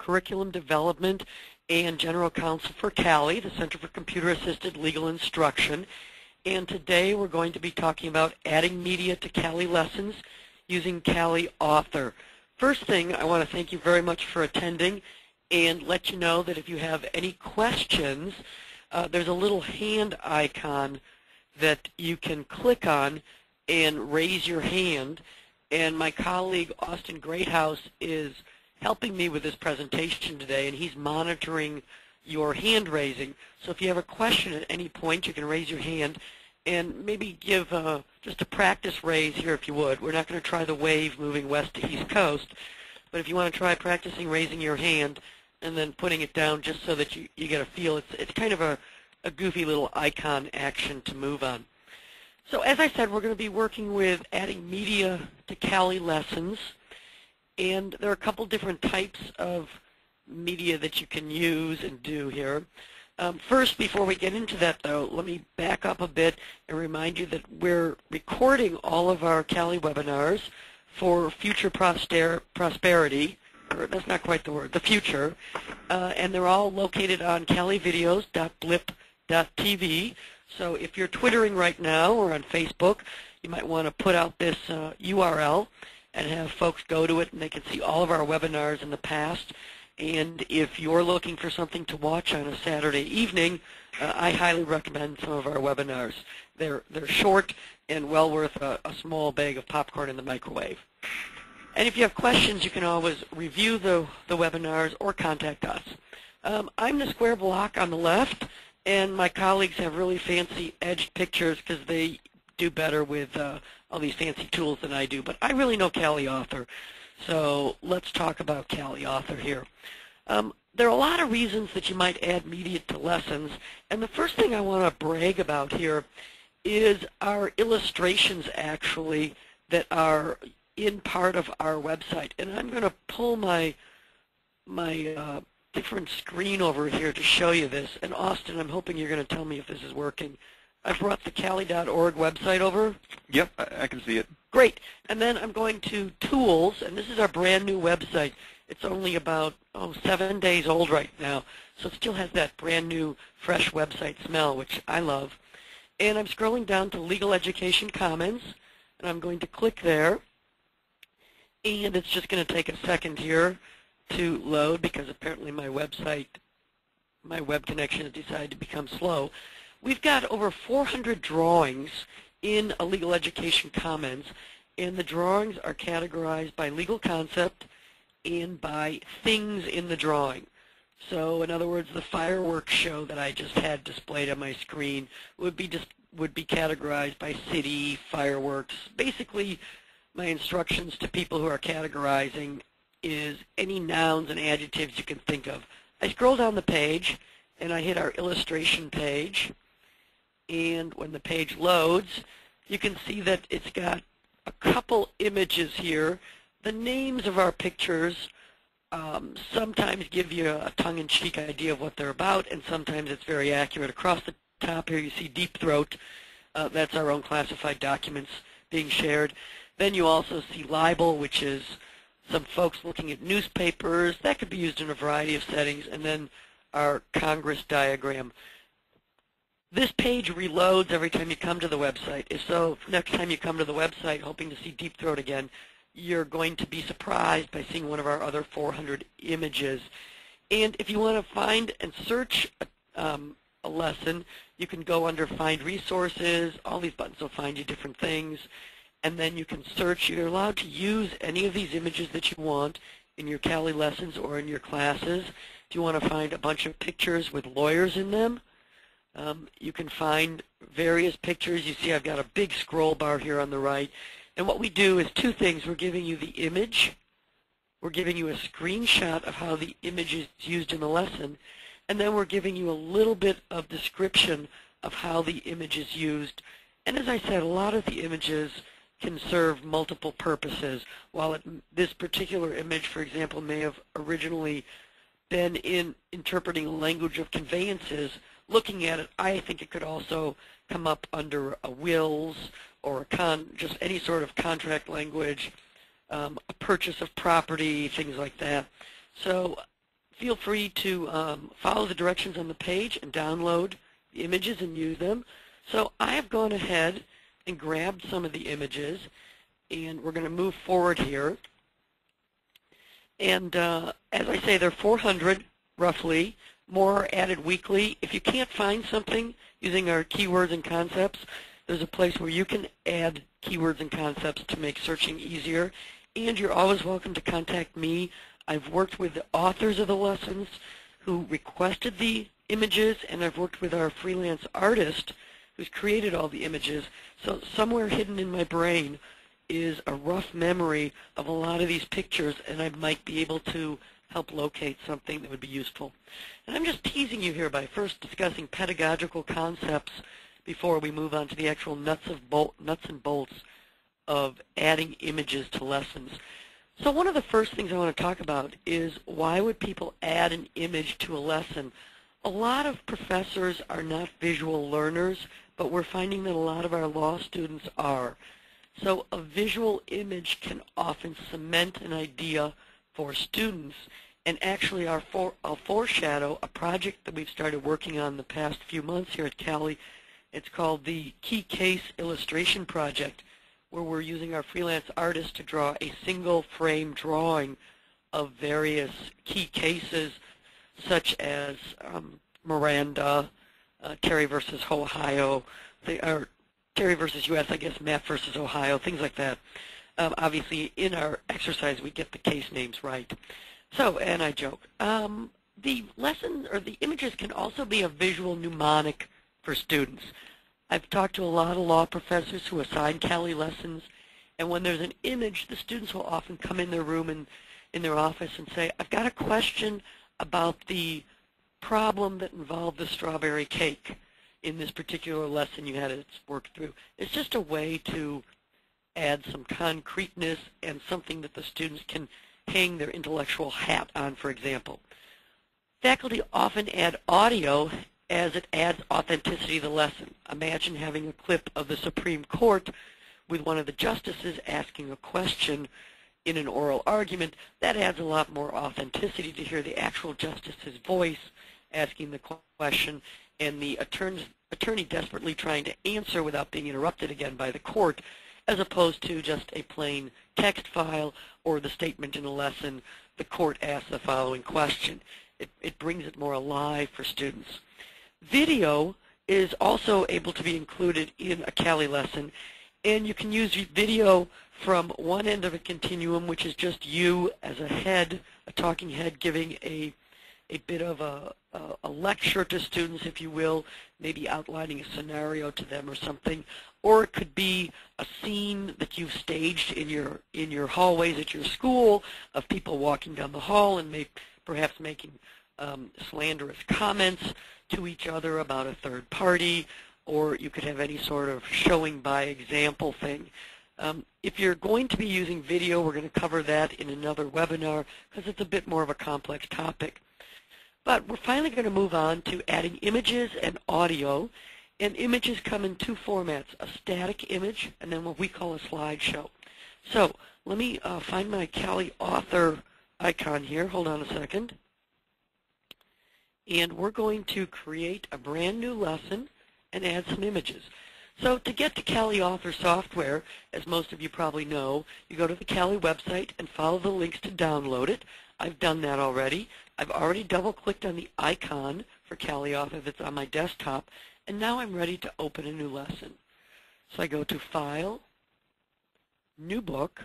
Curriculum Development and General Counsel for CALI, the Center for Computer Assisted Legal Instruction. And today we're going to be talking about adding media to CALI lessons using CALI Author. First thing, I want to thank you very much for attending and let you know that if you have any questions, there's a little hand icon that you can click on and raise your hand. And my colleague Austin Greathouse is helping me with this presentation today, and he's monitoring your hand raising. So if you have a question at any point, you can raise your hand and maybe give just a practice raise here if you would. We're not going to try the wave moving west to east coast, but if you want to try practicing raising your hand and then putting it down just so that you get a feel, it's kind of a goofy little icon action to move on. So as I said, we're going to be working with adding media to CALI lessons, and there are a couple different types of media that you can use and do here. First, before we get into that, though, let me back up a bit and remind you that we're recording all of our CALI webinars for future prosperity, or that's not quite the word, the future, and they're all located on calivideos.blip.tv. So if you're Twittering right now or on Facebook, you might want to put out this URL and have folks go to it, and they can see all of our webinars in the past. And if you're looking for something to watch on a Saturday evening, I highly recommend some of our webinars. They're short and well worth a small bag of popcorn in the microwave. And if you have questions, you can always review the webinars or contact us. I'm the square block on the left, and my colleagues have really fancy edged pictures because they do better with all these fancy tools than I do. But I really know CALI Author. So let's talk about CALI Author here. There are a lot of reasons that you might add media to lessons, and the first thing I want to brag about here is our illustrations actually that are in part of our website. And I'm going to pull my different screen over here to show you this. And Austin, I'm hoping you're going to tell me if this is working. I've brought the cali.org website over. Yep, I can see it. Great. And then I'm going to Tools, and this is our brand new website. It's only about 7 days old right now, so it still has that brand new, fresh website smell, which I love. And I'm scrolling down to Legal Education Commons, and I'm going to click there. And it's just going to take a second here to load because apparently my web connection has decided to become slow. We've got over 400 drawings in a Legal Education Commons, and the drawings are categorized by legal concept and by things in the drawing. So in other words, the fireworks show that I just had displayed on my screen would be categorized by city, fireworks. Basically, my instructions to people who are categorizing is any nouns and adjectives you can think of. I scroll down the page, and I hit our illustration page. And when the page loads, you can see that it's got a couple images here. The names of our pictures sometimes give you a tongue-in-cheek idea of what they're about, and sometimes it's very accurate. Across the top here you see Deep Throat. That's our own classified documents being shared. Then you also see libel, which is some folks looking at newspapers. That could be used in a variety of settings. And then our Congress diagram. This page reloads every time you come to the website. If so, next time you come to the website hoping to see Deep Throat again, you're going to be surprised by seeing one of our other 400 images. And if you want to find and search a lesson, you can go under Find Resources. All these buttons will find you different things. And then you can search. You're allowed to use any of these images that you want in your CALI lessons or in your classes. If you want to find a bunch of pictures with lawyers in them, you can find various pictures. You see I've got a big scroll bar here on the right. And what we do is two things. We're giving you the image. We're giving you a screenshot of how the image is used in the lesson. And then we're giving you a little bit of description of how the image is used. And as I said, a lot of the images can serve multiple purposes. While this particular image, for example, may have originally been in interpreting language of conveyances, looking at it, I think it could also come up under a wills or just any sort of contract language, a purchase of property, things like that. So feel free to follow the directions on the page and download the images and use them. So I have gone ahead and grabbed some of the images, and we're going to move forward here. And as I say, there are 400 roughly. More are added weekly. If you can't find something using our keywords and concepts, there's a place where you can add keywords and concepts to make searching easier. And you're always welcome to contact me. I've worked with the authors of the lessons who requested the images, and I've worked with our freelance artist who's created all the images. So somewhere hidden in my brain is a rough memory of a lot of these pictures, and I might be able to help locate something that would be useful. And I'm just teasing you here by first discussing pedagogical concepts before we move on to the actual nuts and bolts of adding images to lessons. So one of the first things I want to talk about is why would people add an image to a lesson? A lot of professors are not visual learners, but we're finding that a lot of our law students are. So a visual image can often cement an idea for students, and actually I'll foreshadow a project that we've started working on the past few months here at CALI. It's called the Key Case Illustration Project, where we're using our freelance artists to draw a single frame drawing of various key cases such as Miranda, Terry versus Ohio, Terry versus U.S., I guess, Matt versus Ohio, things like that. Obviously, in our exercise, we get the case names right. So, and I joke. The lesson or the images can also be a visual mnemonic for students. I've talked to a lot of law professors who assign CALI lessons, and when there's an image, the students will often come in their room and in their office and say, I've got a question about the problem that involved the strawberry cake in this particular lesson you had to work through. It's just a way to add some concreteness and something that the students can hang their intellectual hat on, for example. Faculty often add audio as it adds authenticity to the lesson. Imagine having a clip of the Supreme Court with one of the justices asking a question in an oral argument. That adds a lot more authenticity to hear the actual justice's voice asking the question and the attorney desperately trying to answer without being interrupted again by the court, as opposed to just a plain text file or the statement in a lesson, the court asks the following question. It brings it more alive for students. Video is also able to be included in a CALI lesson, and you can use video from one end of a continuum, which is just you as a head, a talking head, giving a bit of a lecture to students, if you will, maybe outlining a scenario to them or something. Or it could be a scene that you've staged in your hallways at your school of people walking down the hall and perhaps making slanderous comments to each other about a third party, or you could have any sort of showing by example thing. If you're going to be using video, we're going to cover that in another webinar because it's a bit more of a complex topic. But we're finally going to move on to adding images and audio. And images come in two formats, a static image and then what we call a slideshow. So let me find my CALI Author icon here. Hold on a second. And we're going to create a brand new lesson and add some images. So to get to CALI Author software, as most of you probably know, you go to the CALI website and follow the links to download it. I've done that already. I've already double-clicked on the icon for CALI Author that's on my desktop, and now I'm ready to open a new lesson. So I go to File, New Book,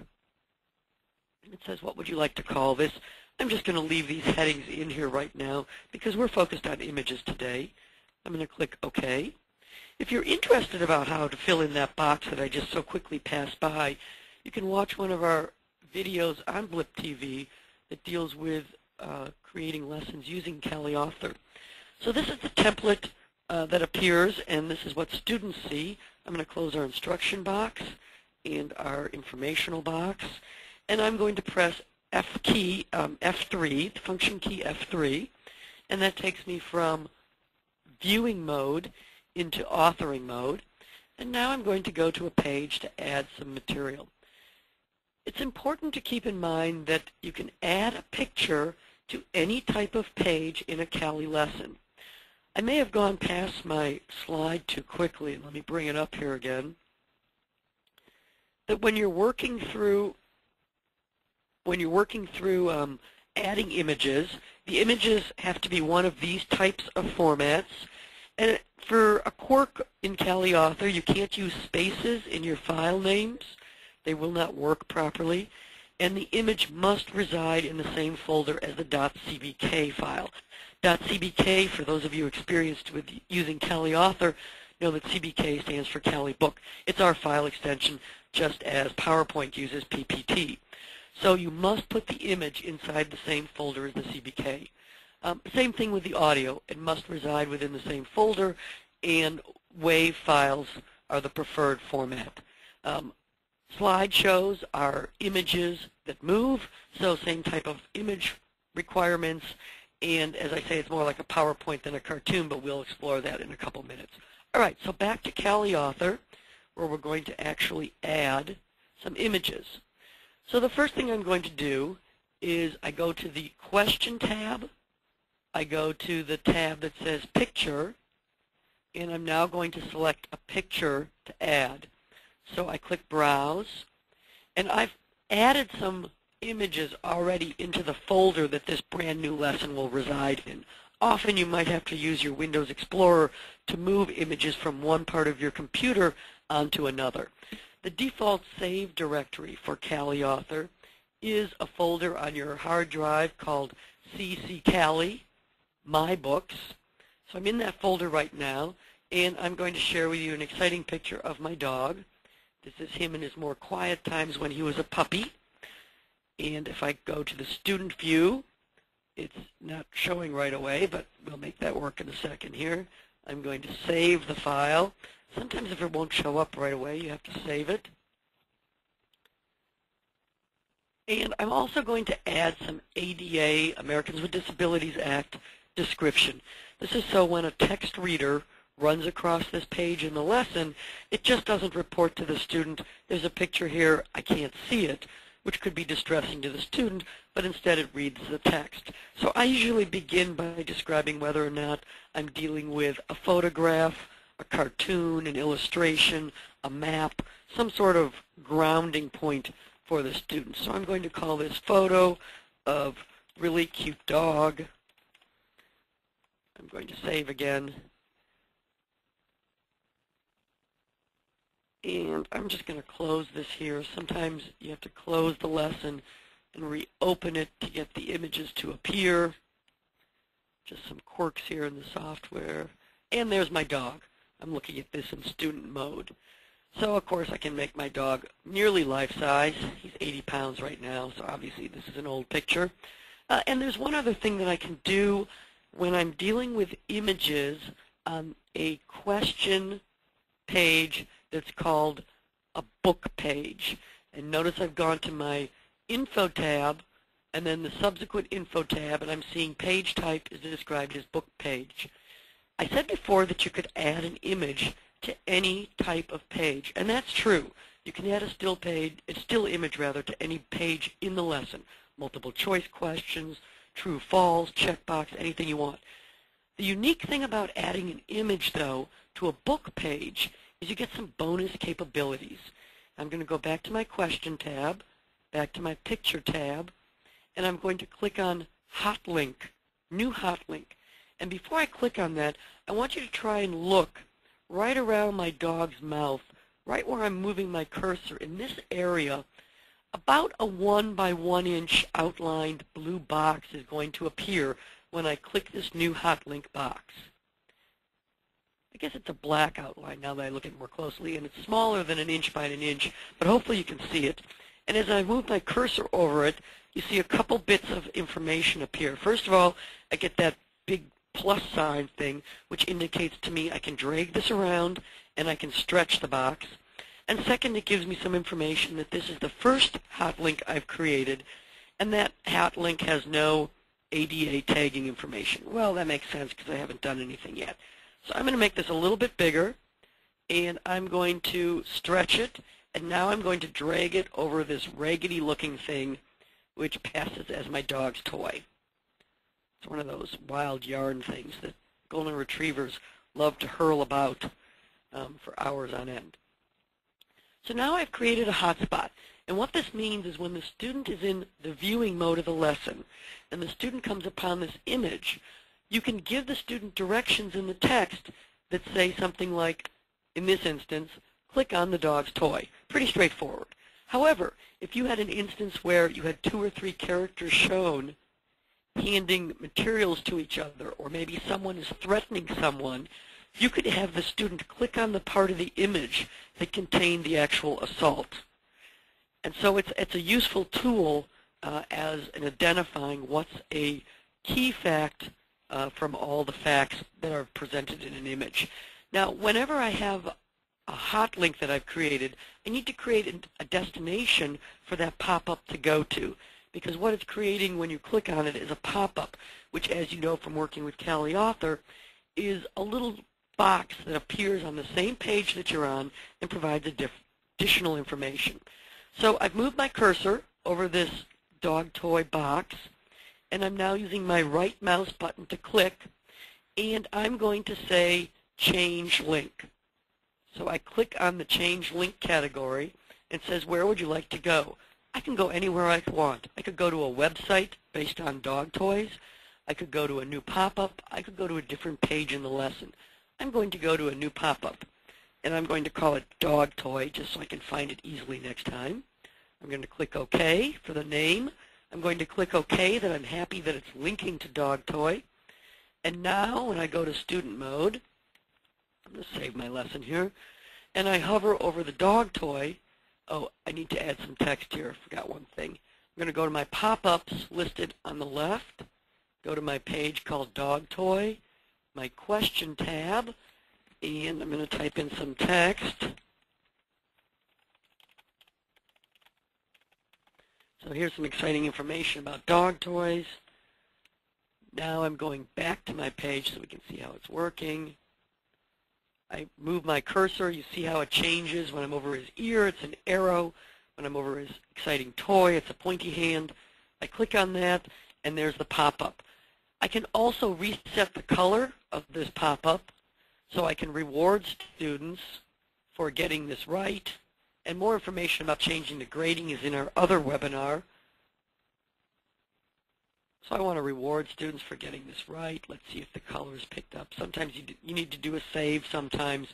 and it says, what would you like to call this? I'm just going to leave these headings in here right now because we're focused on images today. I'm going to click OK. If you're interested about how to fill in that box that I just so quickly passed by, you can watch one of our videos on Blip TV that deals with creating lessons using CALI Author. So this is the template that appears, and this is what students see. I'm going to close our instruction box and our informational box, and I'm going to press F key, F3, the function key F3, and that takes me from viewing mode into authoring mode. And now I'm going to go to a page to add some material. It's important to keep in mind that you can add a picture to any type of page in a CALI lesson. I may have gone past my slide too quickly. Let me bring it up here again. That when you're working through adding images, the images have to be one of these types of formats. And for a quirk in CALI Author, you can't use spaces in your file names. They will not work properly. And the image must reside in the same folder as the .cbk file. .cbk, for those of you experienced with using CALI Author, know that CBK stands for CALI Book. It's our file extension, just as PowerPoint uses PPT. So you must put the image inside the same folder as the CBK. Same thing with the audio. It must reside within the same folder, and WAV files are the preferred format. Slideshows are images that move, so same type of image requirements. And as I say, it's more like a PowerPoint than a cartoon, but we'll explore that in a couple minutes. All right, so back to CALI Author, where we're going to actually add some images. So the first thing I'm going to do is I go to the Question tab, I go to the tab that says Picture, and I'm now going to select a picture to add. So I click Browse, and I've added some images already into the folder that this brand new lesson will reside in. Often you might have to use your Windows Explorer to move images from one part of your computer onto another. The default save directory for CALI Author is a folder on your hard drive called CALI, My Books. So I'm in that folder right now, and I'm going to share with you an exciting picture of my dog. This is him in his more quiet times when he was a puppy. And if I go to the student view, it's not showing right away, but we'll make that work in a second here. I'm going to save the file. Sometimes if it won't show up right away, you have to save it. And I'm also going to add some ADA, Americans with Disabilities Act, description. This is so when a text reader runs across this page in the lesson, it just doesn't report to the student, there's a picture here, I can't see it, which could be distressing to the student, but instead it reads the text. So I usually begin by describing whether or not I'm dealing with a photograph, a cartoon, an illustration, a map, some sort of grounding point for the student. So I'm going to call this photo of really cute dog. I'm going to save again. And I'm just going to close this here. Sometimes you have to close the lesson and reopen it to get the images to appear. Just some quirks here in the software. And there's my dog. I'm looking at this in student mode. So, of course, I can make my dog nearly life-size. He's 80 pounds right now, so obviously this is an old picture. And there's one other thing that I can do when I'm dealing with images on a question page that's called a book page. And notice I've gone to my Info tab and then the subsequent Info tab, and I'm seeing page type is described as book page. I said before that you could add an image to any type of page, and that's true. You can add a still image to any page in the lesson. Multiple choice questions, true, false, checkbox, anything you want. The unique thing about adding an image, though, to a book page is you get some bonus capabilities. I'm going to go back to my question tab, back to my picture tab, and I'm going to click on Hot Link, New Hot Link. And before I click on that, I want you to try and look right around my dog's mouth, right where I'm moving my cursor. In this area, about a 1 by 1 inch outlined blue box is going to appear when I click this new hot link box. I guess it's a black outline now that I look at it more closely, and it's smaller than 1 inch by 1 inch, but hopefully you can see it. And as I move my cursor over it, you see a couple bits of information appear. First of all, I get that big plus sign thing, which indicates to me I can drag this around and I can stretch the box. And second, it gives me some information that this is the first hot link I've created, and that hot link has no ADA tagging information. Well, that makes sense because I haven't done anything yet. So I'm going to make this a little bit bigger, and I'm going to stretch it, and now I'm going to drag it over this raggedy looking thing which passes as my dog's toy. It's one of those wild yarn things that golden retrievers love to hurl about for hours on end. So now I've created a hotspot. And what this means is when the student is in the viewing mode of the lesson and the student comes upon this image, you can give the student directions in the text that say something like, in this instance, click on the dog's toy. Pretty straightforward. However, if you had an instance where you had 2 or 3 characters shown handing materials to each other, or maybe someone is threatening someone, you could have the student click on the part of the image that contained the actual assault. And so it's a useful tool as in identifying what's a key fact from all the facts that are presented in an image. Now, whenever I have a hot link that I've created, I need to create a destination for that pop-up to go to, because what it's creating when you click on it is a pop-up, which, as you know from working with CALI Author, is a little box that appears on the same page that you're on and provides additional information. So I've moved my cursor over this dog toy box, and I'm now using my right mouse button to click, and I'm going to say Change Link. So I click on the Change Link category, and it says, where would you like to go? I can go anywhere I want. I could go to a website based on dog toys. I could go to a new pop-up. I could go to a different page in the lesson. I'm going to go to a new pop-up, and I'm going to call it Dog Toy just so I can find it easily next time. I'm going to click OK for the name. I'm going to click OK that I'm happy that it's linking to Dog Toy. And now when I go to student mode, I'm going to save my lesson here, and I hover over the dog toy. Oh, I need to add some text here. I forgot one thing. I'm going to go to my pop-ups listed on the left, go to my page called Dog Toy, my question tab, and I'm going to type in some text. So here's some exciting information about dog toys. Now I'm going back to my page so we can see how it's working. I move my cursor. You see how it changes. When I'm over his ear, it's an arrow. When I'm over his exciting toy, it's a pointy hand. I click on that, and there's the pop-up. I can also reset the color of this pop-up so I can reward students for getting this right. And more information about changing the grading is in our other webinar. So I want to reward students for getting this right. Let's see if the color is picked up. Sometimes you need to do a save sometimes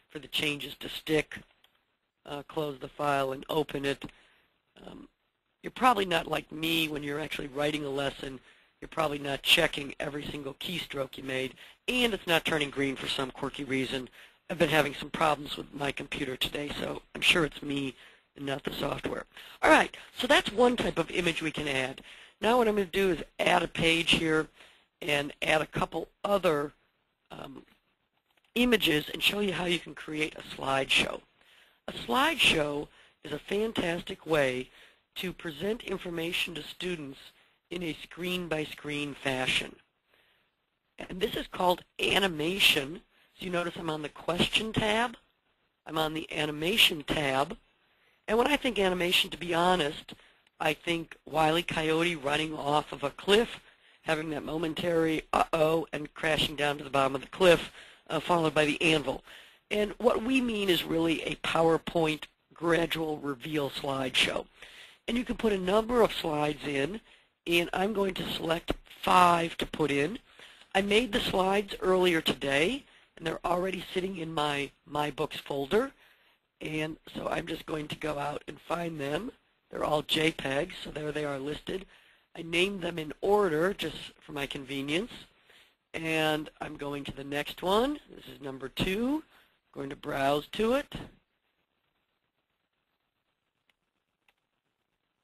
for the changes to stick. Close the file and open it. You're probably not like me when you're actually writing a lesson. You're probably not checking every single keystroke you made, and it's not turning green for some quirky reason. I've been having some problems with my computer today, so I'm sure it's me and not the software. All right, so that's one type of image we can add. Now what I'm going to do is add a page here and add a couple other images and show you how you can create a slideshow. A slideshow is a fantastic way to present information to students in a screen-by-screen fashion. And this is called animation. So you notice I'm on the question tab. I'm on the animation tab. And when I think animation, to be honest, I think Wile E. Coyote running off of a cliff, having that momentary uh-oh and crashing down to the bottom of the cliff, followed by the anvil. And what we mean is really a PowerPoint gradual reveal slideshow. And you can put a number of slides in, and I'm going to select 5 to put in. I made the slides earlier today, and they're already sitting in my Books folder. And so I'm just going to go out and find them. They're all JPEGs, so there they are listed. I named them in order just for my convenience. And I'm going to the next one. This is number 2. I'm going to browse to it.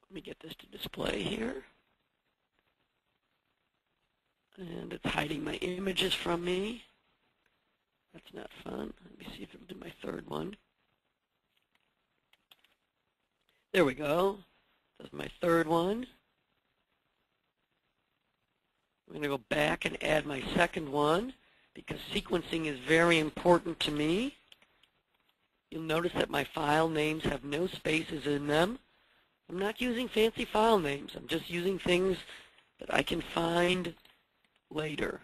Let me get this to display here. And it's hiding my images from me. That's not fun. Let me see if it'll do my third one. There we go. That's my third one. I'm going to go back and add my second one because sequencing is very important to me. You'll notice that my file names have no spaces in them. I'm not using fancy file names. I'm just using things that I can find later.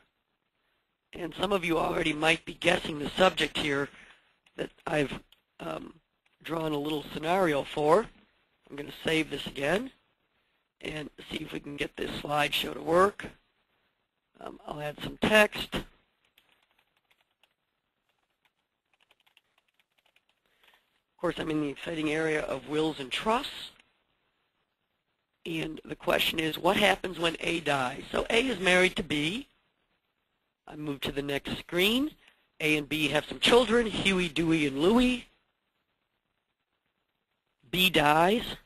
And some of you already might be guessing the subject here that I've drawn a little scenario for. I'm going to save this again and see if we can get this slideshow to work. I'll add some text. Of course, I'm in the exciting area of wills and trusts. And the question is, what happens when A dies? So A is married to B. I move to the next screen. A and B have some children, Huey, Dewey, and Louie. B dies.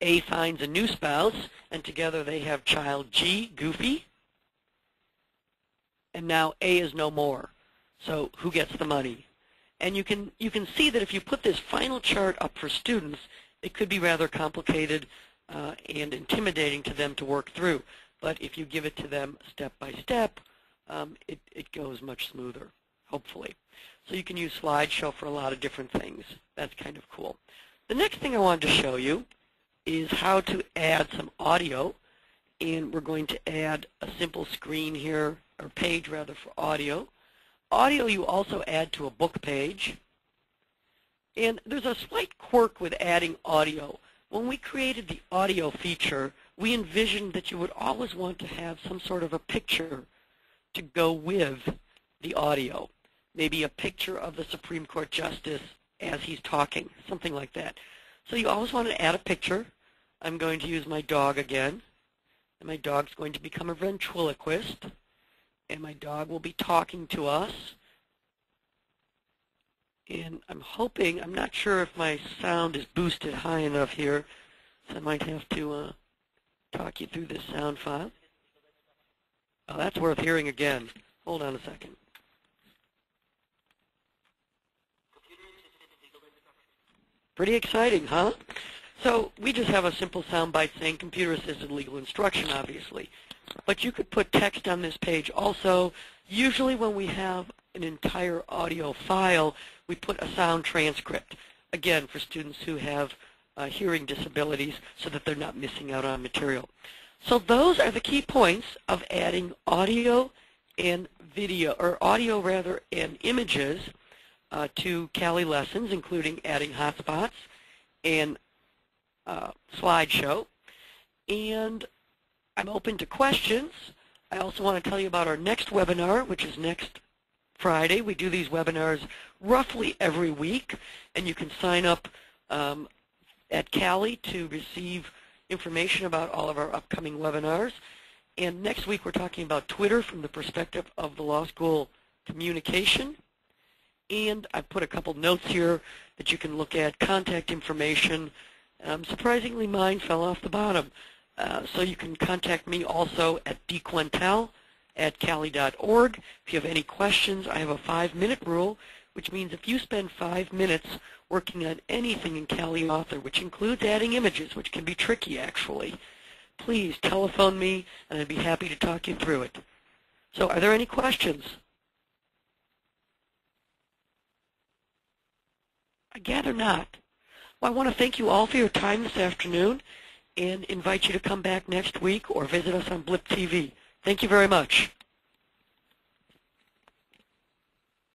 A finds a new spouse, and together they have child G, Goofy. And now A is no more. So who gets the money? And you can see that if you put this final chart up for students, it could be rather complicated and intimidating to them to work through. But if you give it to them step by step, it goes much smoother, hopefully. So you can use slideshow for a lot of different things. That's kind of cool. The next thing I wanted to show you is how to add some audio. And we're going to add a simple screen here, or page rather, for audio. Audio you also add to a book page. And there's a slight quirk with adding audio. When we created the audio feature, we envisioned that you would always want to have some sort of a picture to go with the audio. Maybe a picture of the Supreme Court Justice as he's talking, something like that. So you always want to add a picture. I'm going to use my dog again. And my dog's going to become a ventriloquist. And my dog will be talking to us. And I'm hoping, I'm not sure if my sound is boosted high enough here, so I might have to talk you through this sound file. Oh, that's worth hearing again. Hold on a second. Pretty exciting, huh? So we just have a simple soundbite saying computer-assisted legal instruction, obviously. But you could put text on this page also. Usually when we have an entire audio file, we put a sound transcript, again, for students who have hearing disabilities so that they're not missing out on material. So those are the key points of adding audio and video, or audio rather, and images to CALI Lessons, including adding hotspots and slideshow. And I'm open to questions. I also want to tell you about our next webinar, which is next Friday. We do these webinars roughly every week, and you can sign up at CALI to receive information about all of our upcoming webinars. And next week we're talking about Twitter from the perspective of the law school communication. And I put a couple notes here that you can look at, contact information. Surprisingly, mine fell off the bottom. So you can contact me also at dquentel@cali.org. If you have any questions, I have a 5-minute rule, which means if you spend 5 minutes working on anything in CALI Author, which includes adding images, which can be tricky actually, please telephone me and I'd be happy to talk you through it. So are there any questions? I gather not. Well, I want to thank you all for your time this afternoon and invite you to come back next week or visit us on Blip TV. Thank you very much.